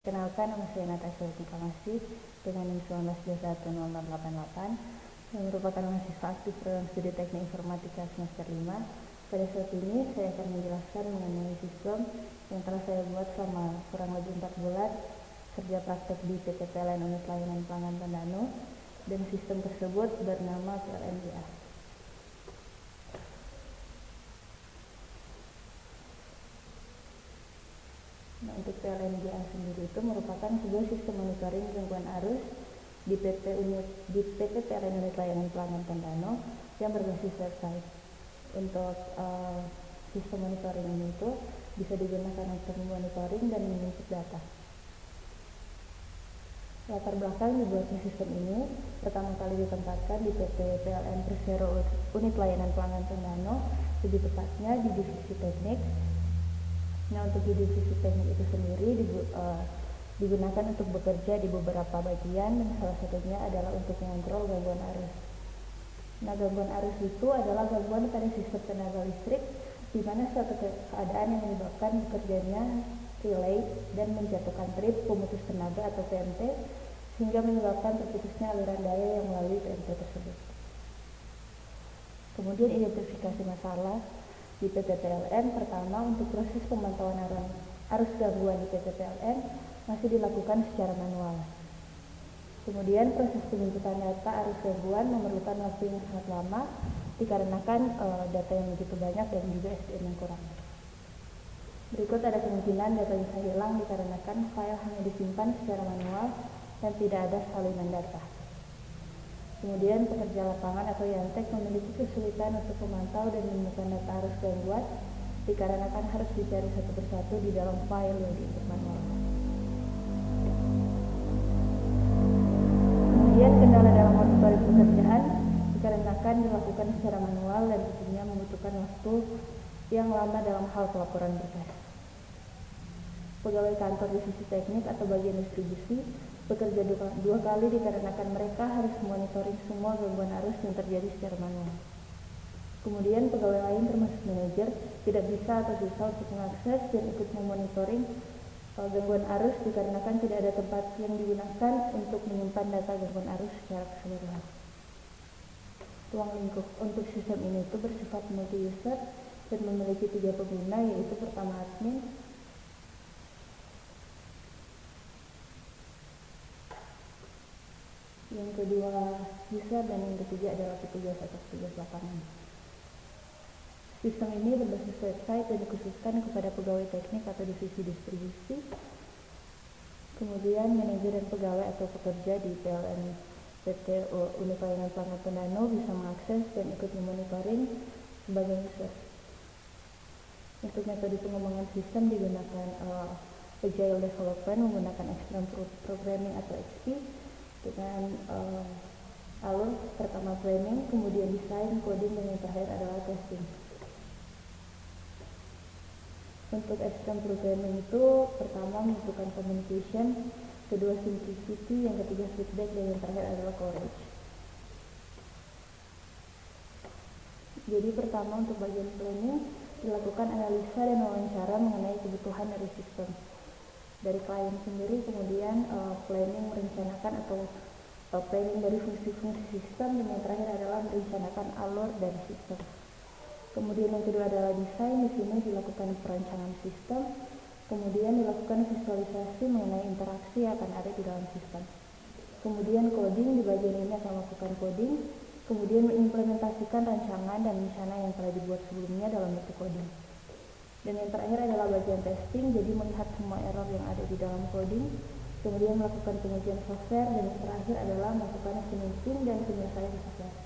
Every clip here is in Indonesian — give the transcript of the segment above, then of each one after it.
Kenalkan, nama saya Natasha Masih dengan NIM 19210088 yang merupakan mahasiswa aktif program studi Teknik Informatika semester 5. Pada saat ini saya akan menjelaskan mengenai sistem yang telah saya buat selama kurang lebih 4 bulan kerja praktek di PT PLN Unit Layanan Pelanggan Tondano, dan sistem tersebut bernama PLNGA. Nah, untuk PLNGA sendiri itu merupakan sebuah sistem monitoring gangguan arus di PT PLN Unit Layanan Pelanggan Tondano yang berbasis website. Untuk sistem monitoring ini itu bisa digunakan untuk monitoring dan menginput data. Latar belakang dibuatnya sistem ini pertama kali ditempatkan di PT PLN Persero Unit Layanan Pelanggan Tondano, lebih tepatnya di divisi teknik. Nah, untuk di divisi teknik itu sendiri digunakan untuk bekerja di beberapa bagian, dan salah satunya adalah untuk mengontrol gangguan arus. Nah, gangguan arus itu adalah gangguan pada sistem tenaga listrik, di mana suatu keadaan yang menyebabkan bekerjanya relay dan menjatuhkan trip pemutus tenaga atau PMT, sehingga menyebabkan terputusnya aliran daya yang melalui PMT tersebut. Kemudian identifikasi masalah di PT PLN. Pertama, untuk proses pemantauan arus gangguan di PT PLN masih dilakukan secara manual. Kemudian proses penjemputan data arus gangguan memerlukan waktu yang sangat lama dikarenakan data yang begitu banyak dan juga SDM yang kurang. Berikut ada kemungkinan data bisa hilang dikarenakan file hanya disimpan secara manual dan tidak ada salinan data. Kemudian pekerja lapangan atau Yantek memiliki kesulitan untuk memantau dan menemukan data arus gangguan dikarenakan harus dicari satu persatu di dalam file yang diinput manual. Kemudian kendala dalam monitoring pekerjaan dikarenakan dilakukan secara manual dan tentunya membutuhkan waktu yang lama dalam hal pelaporan berkas. Pegawai kantor divisi teknik atau bagian distribusi bekerja dua kali dikarenakan mereka harus monitoring semua gangguan arus yang terjadi secara manual. Kemudian pegawai lain termasuk manajer tidak bisa atau susah untuk mengakses dan ikut memonitoring gangguan arus dikarenakan tidak ada tempat yang digunakan untuk menyimpan data gangguan arus secara keseluruhan. Ruang lingkup untuk sistem ini itu bersifat multi-user dan memiliki 3 pengguna, yaitu pertama admin, yang kedua user, dan yang ketiga adalah petugas atau petugas lapangan. Sistem ini berbasis website dan dikhususkan kepada pegawai teknik atau divisi distribusi. Kemudian manajer dan pegawai atau pekerja di PLN PT Unit Layanan Pelanggan Tondano bisa mengakses dan ikut memonitoring sebagai user. Untuk metode pengembangan sistem digunakan Agile Development menggunakan Extreme Programming atau XP dengan alur pertama planning, kemudian desain, coding, dan yang terakhir adalah testing. Untuk Extreme Programming itu pertama membutuhkan communication, kedua simplicity, yang ketiga feedback, dan yang terakhir adalah courage. Jadi pertama untuk bagian planning dilakukan analisa dan wawancara mengenai kebutuhan dari sistem dari klien sendiri, kemudian planning merencanakan atau planning dari fungsi-fungsi sistem, dan yang terakhir adalah merencanakan alur dari sistem. Kemudian yang kedua adalah desain. Di sini dilakukan perancangan sistem, kemudian dilakukan visualisasi mengenai interaksi yang akan ada di dalam sistem. Kemudian coding, di bagian ini akan melakukan coding, kemudian mengimplementasikan rancangan dan rencana yang telah dibuat sebelumnya dalam bentuk coding. Dan yang terakhir adalah bagian testing, jadi melihat semua error yang ada di dalam coding, kemudian melakukan pengujian software, dan yang terakhir adalah melakukan finishing dan penyelesaian software.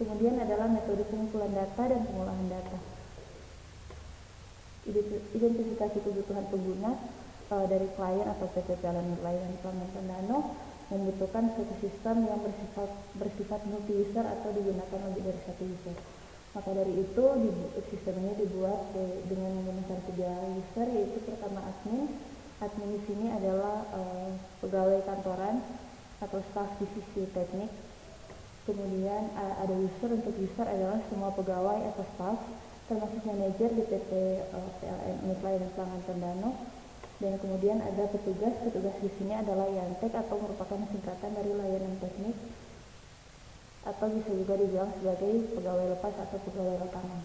Kemudian adalah metode pengumpulan data dan pengolahan data. Identifikasi kebutuhan pengguna dari klien atau PT PLN Layanan Pelanggan Tondano membutuhkan suatu sistem yang bersifat multi-user atau digunakan lebih dari satu user. Maka dari itu sistem ini dibuat dengan menggunakan 3 user, yaitu pertama admin. Admin di sini adalah pegawai kantoran atau staf divisi teknik. Kemudian ada user. Untuk user adalah semua pegawai atau staf termasuk manajer di PT PLN Unit Layanan Pelanggan Tondano. Dan kemudian ada petugas. Petugas di sini adalah Yantek atau merupakan singkatan dari layanan teknik, atau bisa juga dibilang sebagai pegawai lepas atau pegawai lapangan.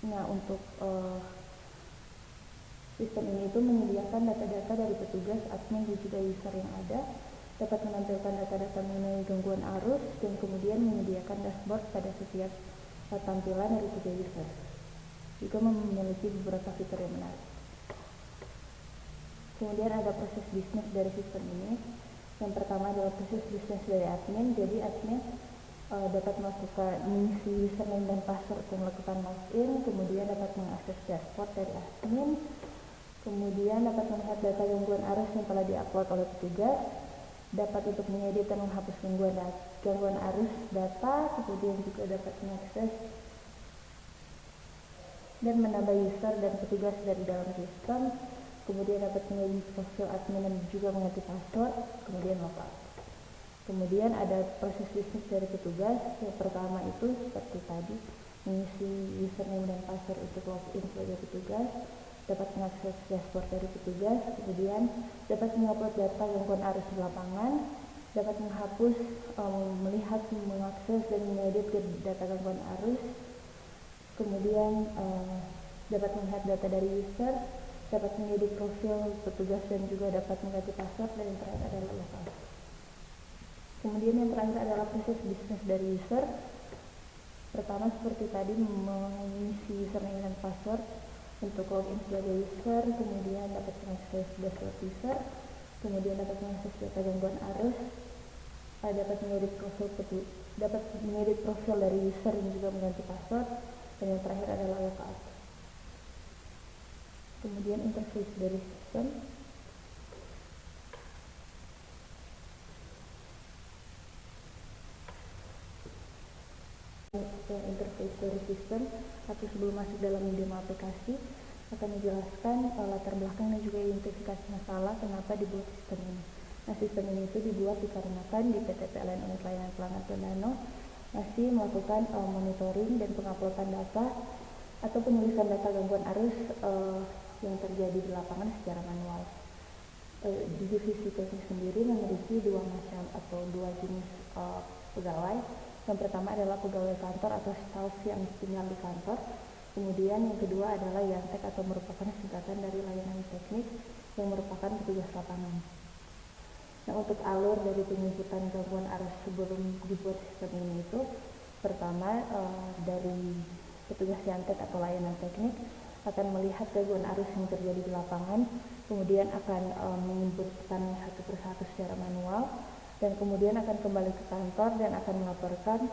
Nah, untuk sistem ini itu menyediakan data-data dari petugas, admin, dan juga user yang ada, dapat menampilkan data-data mengenai gangguan arus, dan kemudian menyediakan dashboard pada setiap tampilan dari tiga user. Juga memiliki beberapa fitur yang menarik. Kemudian ada proses bisnis dari sistem ini. Yang pertama adalah proses bisnis dari admin. Jadi admin dapat melakukan mengisi username dan password dan melakukan login, kemudian dapat mengakses dashboard dari admin, kemudian dapat melihat data gangguan arus yang telah diupload oleh petugas, dapat untuk mengedit dan menghapus gangguan arus data, kemudian juga dapat mengakses dan menambah user dan petugas dari dalam sistem, kemudian dapat mengedit profil admin dan juga mengganti password, kemudian logout. Kemudian ada proses bisnis dari petugas. Yang pertama itu seperti tadi, mengisi username dan password untuk login sebagai petugas, dapat mengakses dashboard dari petugas, kemudian dapat mengupload data gangguan arus di lapangan, dapat menghapus, melihat, mengakses dan mengedit data gangguan arus, kemudian dapat melihat data dari user, dapat mengedit profil petugas dan juga dapat mengganti password, dan yang terakhir adalah logout. Kemudian yang terakhir adalah proses bisnis dari user. Pertama seperti tadi, mengisi username dan password untuk login sebagai user, kemudian dapat mengakses dashboard user, kemudian dapat mengakses data gangguan arus, dapat mengedit profil dari user dan juga mengganti password, dan yang terakhir adalah logout. Kemudian interface dari sistem. Interface dari sistem, tapi sebelum masuk dalam demo aplikasi akan dijelaskan latar belakang dan juga identifikasi masalah kenapa dibuat sistem ini. Nah, sistem ini itu dibuat dikarenakan di PT PLN Unit Layanan Pelanggan Tondano masih melakukan monitoring dan penguploadan data atau penulisan data gangguan arus yang terjadi di lapangan secara manual. Di divisi teknik sendiri memiliki dua macam atau dua jenis pegawai. Yang pertama adalah pegawai kantor atau staff yang tinggal di kantor. Kemudian yang kedua adalah Yantek atau merupakan singkatan dari layanan teknik yang merupakan petugas lapangan. Nah, untuk alur dari penjemputan gangguan arus sebelum dibuat sistem ini itu, pertama dari petugas Yantek atau layanan teknik akan melihat gangguan arus yang terjadi di lapangan, kemudian akan menginputkan satu persatu secara manual, dan kemudian akan kembali ke kantor dan akan melaporkan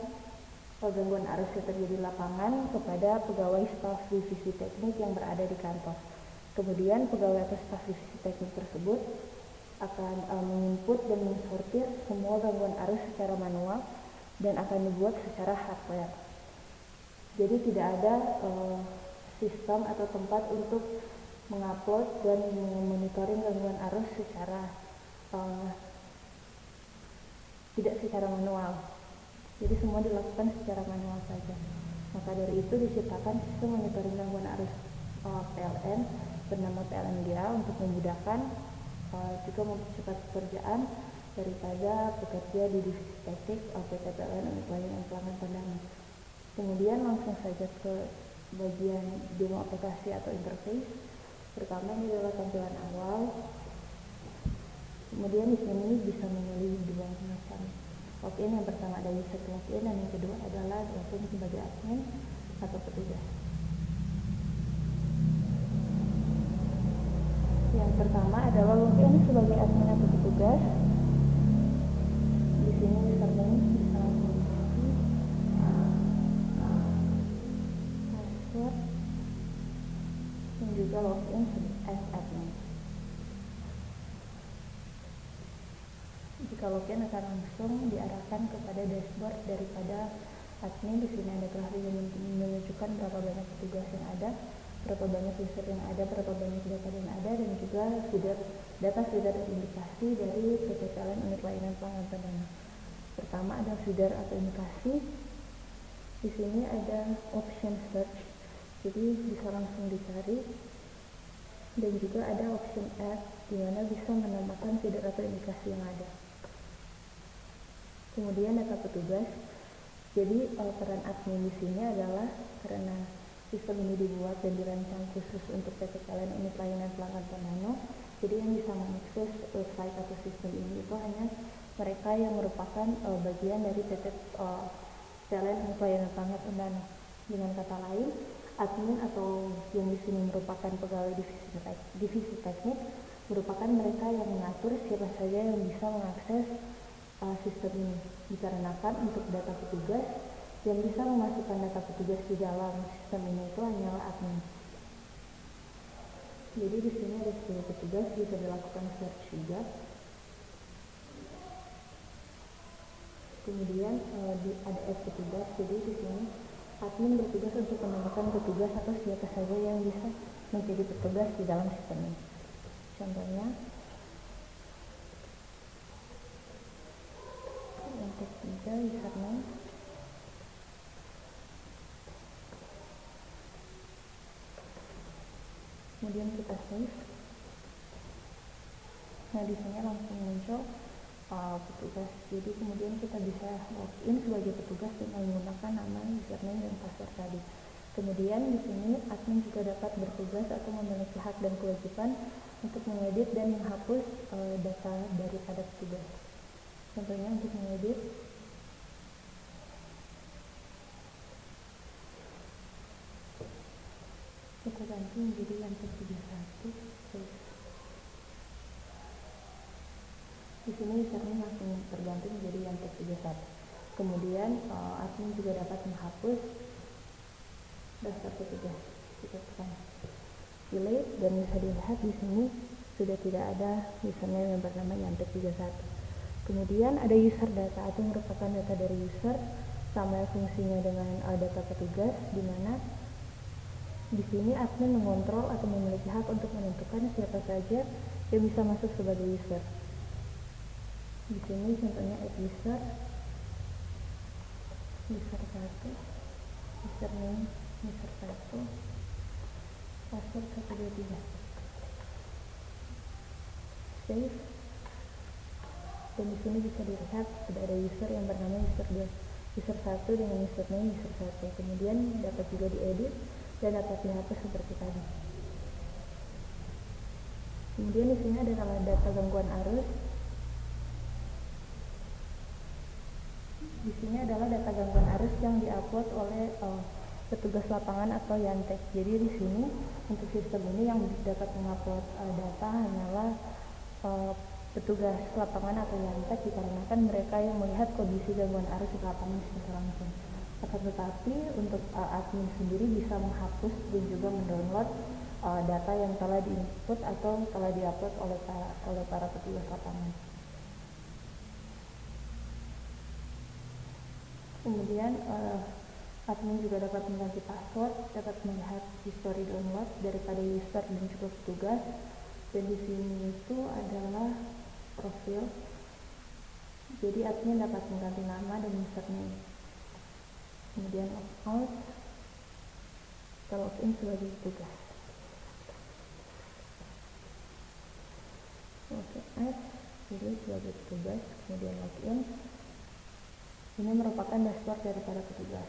gangguan arus yang terjadi di lapangan kepada pegawai staf divisi teknik yang berada di kantor. Kemudian pegawai atau staf divisi teknik tersebut akan menginput dan mensortir semua gangguan arus secara manual dan akan dibuat secara hardware. Jadi tidak ada sistem atau tempat untuk mengupload dan memonitoring gangguan arus tidak secara manual. Jadi semua dilakukan secara manual saja. Maka dari itu diciptakan sistem monitoring gangguan arus PLN bernama PLNGA untuk memudahkan juga mempercepat pekerjaan daripada pekerja di divisi teknik PT PLN Unit Layanan Pelanggan Tondano. Kemudian langsung saja ke bagian demo aplikasi atau interface. Pertama ini adalah tampilan awal. Kemudian di sini bisa memilih dua macam login. Yang pertama ada user login dan yang kedua adalah login sebagai admin atau petugas. Yang pertama adalah login sebagai admin atau petugas. Di sini username bisa langsung diisi, password, dan juga login as admin. Jika login akan langsung diarahkan kepada dashboard daripada admin. Di sini ada grafik yang menunjukkan berapa banyak petugas yang ada, berapa banyak user yang ada, berapa banyak data yang ada, dan juga data feeder indikasi dari PT PLN Unit Layanan Pelanggan Tondano. Pertama ada feeder atau indikasi. Di sini ada option search. Jadi bisa langsung dicari, dan juga ada option add di mana bisa menambahkan feeder atau indikasi yang ada. Kemudian data petugas. Jadi peran admin di sini adalah karena sistem ini dibuat dan dirancang khusus untuk PT PLN Unit Layanan Pelanggan Tonano. Jadi yang bisa mengakses website atau sistem ini itu hanya mereka yang merupakan bagian dari PT PLN Unit Layanan Pelanggan Tonano. Dengan kata lain, admin atau yang di sini merupakan pegawai divisi teknik merupakan mereka yang mengatur siapa saja yang bisa mengakses sistem ini, dikarenakan untuk data petugas yang bisa memasukkan data petugas di dalam sistem ini itu hanyalah admin. Jadi di sini ada 10 petugas, bisa dilakukan search juga. Kemudian ada add petugas, jadi di sini admin bertugas untuk menambahkan petugas atau siapa saja yang bisa menjadi petugas di dalam sistem ini. Contohnya, yang ketiga username. Kemudian kita save. Nah di sini langsung muncul petugas. Jadi kemudian kita bisa login sebagai petugas dengan menggunakan nama, username, dan password tadi. Kemudian di sini admin juga dapat bertugas atau memiliki hak dan kewajiban untuk mengedit dan menghapus data daripada petugas. Contohnya untuk mengedit, kita ganti menjadi yang 31. Di sini username langsung terganti menjadi yang 31. Kemudian admin juga dapat menghapus daftar petugas. Kita tekan pilih dan bisa dilihat di sini sudah tidak ada username yang bernama Yantek 31. Kemudian ada user data atau merupakan data dari user, sama fungsinya dengan data petugas, di mana di sini admin mengontrol atau memiliki hak untuk menentukan siapa saja yang bisa masuk sebagai user. Di sini contohnya add user 1, username user 1, password 123. Save. Dan di sini bisa dilihat sudah ada user yang bernama user 1 dengan username user 1. Kemudian dapat juga diedit dan dapat dihapus seperti tadi. Kemudian di sini ada data gangguan arus. Di sini adalah data gangguan arus yang diupload oleh petugas lapangan atau Yantek. Jadi di sini untuk sistem ini yang dapat mengupload data hanyalah petugas lapangan atau Yantek, dikarenakan mereka yang melihat kondisi gangguan arus di lapangan secara langsung. Akan tetapi untuk admin sendiri bisa menghapus dan juga mendownload data yang telah diinput atau telah diupload oleh para petugas lapangan. Kemudian admin juga dapat mengganti password, dapat melihat history download daripada user dan juga petugas. Dan di sini itu adalah profil. Jadi admin dapat mengganti nama dan username. Kemudian logout, kita login sebagai petugas. Oke, jadi sebagai petugas, kemudian login. Ini merupakan dashboard daripada petugas.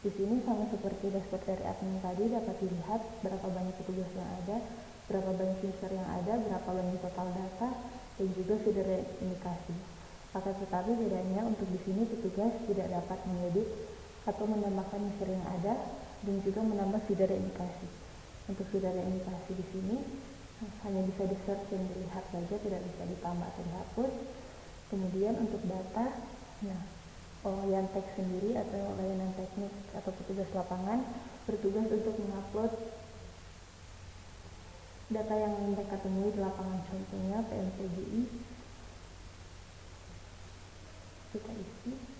Di sini sama seperti dashboard dari admin tadi, dapat dilihat berapa banyak petugas yang ada, berapa banyak user yang ada, berapa banyak total data, dan juga feeder indikasi. Akan tetapi bedanya untuk di sini petugas tidak dapat mengedit atau menambahkan user yang ada dan juga menambah feeder indikasi. Untuk feeder indikasi di sini hanya bisa di search dan dilihat saja, tidak bisa ditambah atau dihapus. Kemudian untuk data, Yantek sendiri atau layanan teknik atau petugas lapangan bertugas untuk mengupload data yang mereka temui di lapangan, contohnya PMPGI. Kita isi.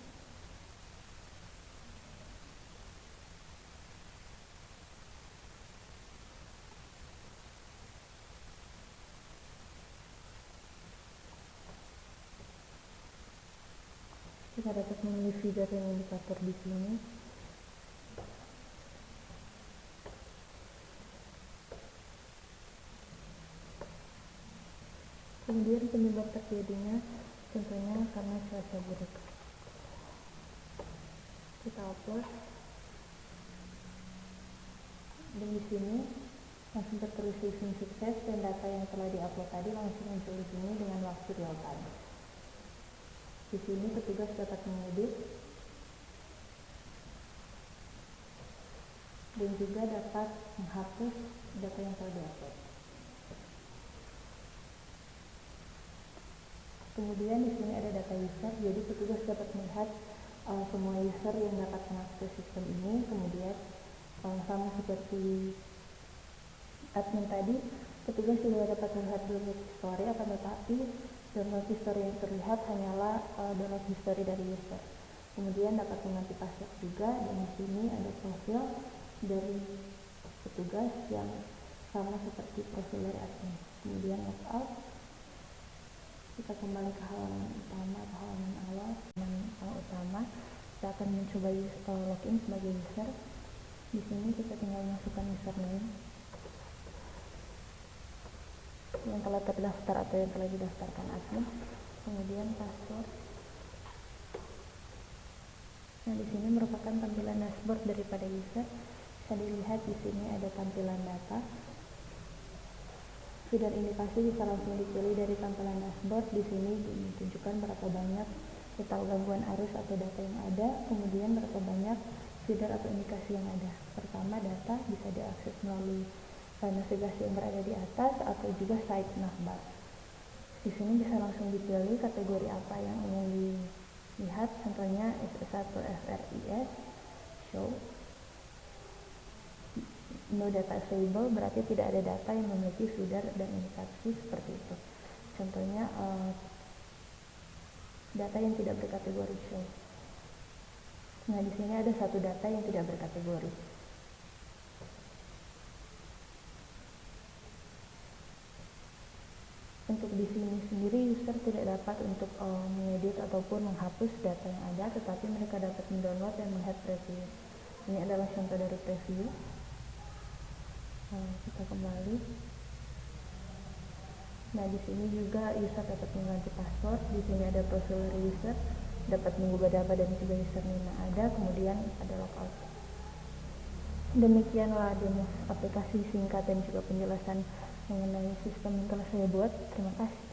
Kita dapat memilih feeder dan indikator di sini. Kemudian penyebab terjadinya contohnya karena cuaca buruk. Kita upload, dan di sini langsung tertulis saving sukses dan data yang telah diupload tadi langsung muncul di sini dengan waktu real time. Di sini petugas dapat mengedit dan juga dapat menghapus data yang telah diupload. Kemudian di sini ada data user, jadi petugas dapat melihat semua user yang dapat mengakses sistem ini. Kemudian sama seperti admin tadi, petugas juga dapat melihat download history, akan tetapi download history yang terlihat hanyalah download history dari user. Kemudian dapat mengganti password juga, dan di sini ada profil dari petugas yang sama seperti profil dari admin. Kemudian logout, kita kembali ke halaman utama atau halaman awal. Halaman utama, kita akan mencoba login sebagai user. Di sini kita tinggal masukkan username yang telah terdaftar atau yang telah didaftarkan admin, kemudian password. Nah, di sini merupakan tampilan dashboard daripada user. Bisa dilihat di sini ada tampilan data. Feeder indikasi bisa langsung dipilih dari tampilan dashboard. Di sini ditunjukkan berapa banyak total gangguan arus atau data yang ada, kemudian berapa banyak feeder atau indikasi yang ada. Pertama, data bisa diakses melalui navigasi yang berada di atas atau juga site navbar. Di sini bisa langsung dipilih kategori apa yang ingin dilihat, contohnya SS1 FRIS show. No data available berarti tidak ada data yang memiliki feeder dan indikasi seperti itu. Contohnya data yang tidak berkategori show. Nah, di sini ada satu data yang tidak berkategori. Untuk di sini sendiri user tidak dapat untuk mengedit ataupun menghapus data yang ada, tetapi mereka dapat mendownload dan melihat preview. Ini adalah contoh dari preview. Kita kembali. Nah, di sini juga user dapat mengganti password. Di sini ada profil dari user, dapat mengubah data dan juga username yang ada, kemudian ada logout. Demikianlah demo aplikasi singkat dan juga penjelasan mengenai sistem yang telah saya buat. Terima kasih.